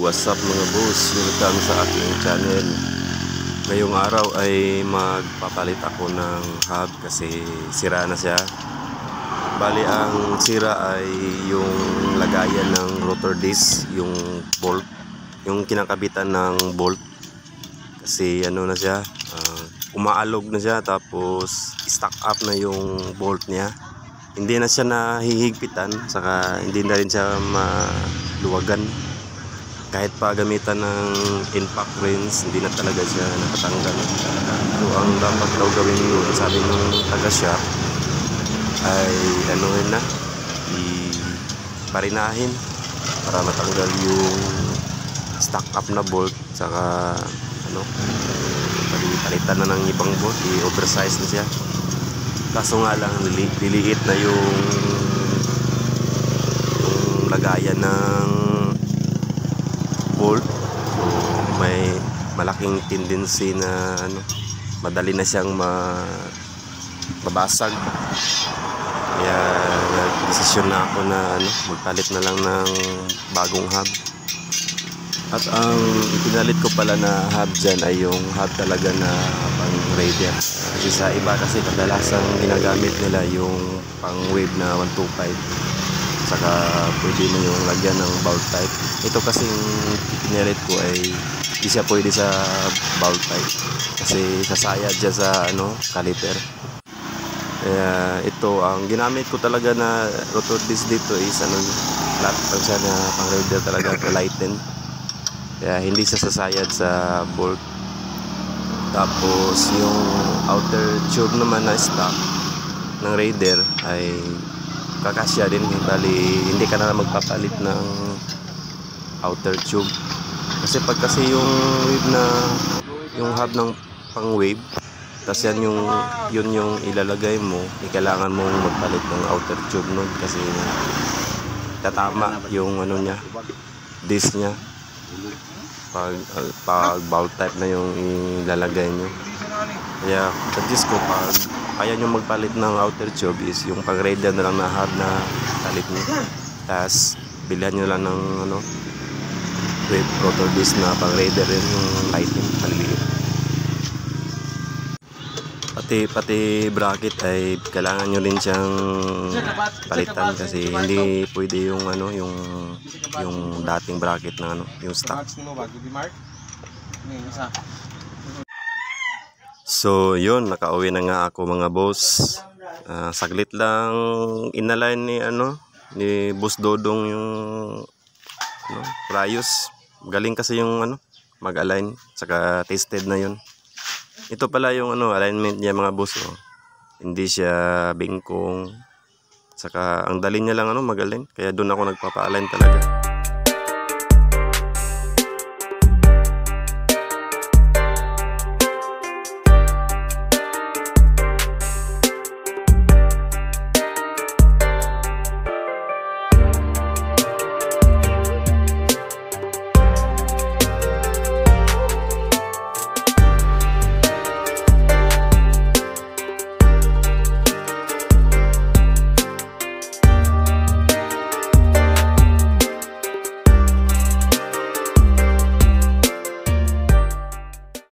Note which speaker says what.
Speaker 1: What's up mga boss? Welcome sa aking channel. Ngayong araw ay magpapalit ako ng hub kasi sira na siya. Bali ang sira ay yung lagayan ng rotor disc, yung bolt, yung kinakabitan ng bolt. Kasi ano na siya, umaalog na siya, tapos stuck up na yung bolt niya. Hindi na siya nahihigpitan, saka hindi na rin siya maluwagan. Kahit pa gamitan ng impact rings, hindi na talaga siya nakatanggal. So ang dapat daw gawin yun, sabi ng taga-shop, ay anuhin na, iparinahin para matanggal yung stuck up na bolt, saka ano, palitan na ng ibang bolt, i-oversize na siya. Kaso nga lang, liliit na yung lagayan ng bolt. So may malaking tendency na ano, madali na siyang mabasag. Kaya nag-desisyon na ako na ano, magpalit na lang ng bagong hub. At ang pinalit ko pala na hub dyan ay yung hub talaga na pang radial. Kasi sa iba kasi kadalasang ginagamit nila yung pang wave na 125. Saka pwede mo yung lagyan ng bowl type. Ito kasi yung pinalit ko ay hindi siya pwede sa bowl type kasi sasayad siya sa ano, caliper. Kaya ito ang ginamit ko talaga na rotor disc dito is ano, flat lang siya na pang radial talaga, lighten. Kaya hindi siya sasayad sa bolt. Tapos yung outer tube naman na stock ng Raider ay kakasya din. Bali hindi ka na magpapalit ng outer tube. Kasi pag kasi yung wave na, yung hub ng pang wave, tapos yan yung ilalagay mo, kailangan mong magpalit ng outer tube nun kasi tatama yung ano niya, disc niya pag bowl type na yung ilalagay nyo. Kaya suggest ko, pag kaya nyo magpalit ng outer tube is yung pang radial na lang na hub na palit nyo, tapos bilhan nyo lang ng ano, wave rotor disc na pang radial rin, yung lighting maliliit. Pati bracket ay kailangan nyo rin siyang palitan kasi hindi pwede yung ano, yung dating bracket na ano, yung stock. So yun, nakauwi na nga ako mga boss. Saglit lang inalign ni ano, ni Boss Dodong yung ano, Prius. Galing kasi yung ano, mag-align, saka tested na yun. Ito pala yung ano, alignment niya mga boss, oh. Hindi siya bingkong. Saka ang dali niya lang ano, mag-align. Kaya doon ako nagpapa-align talaga.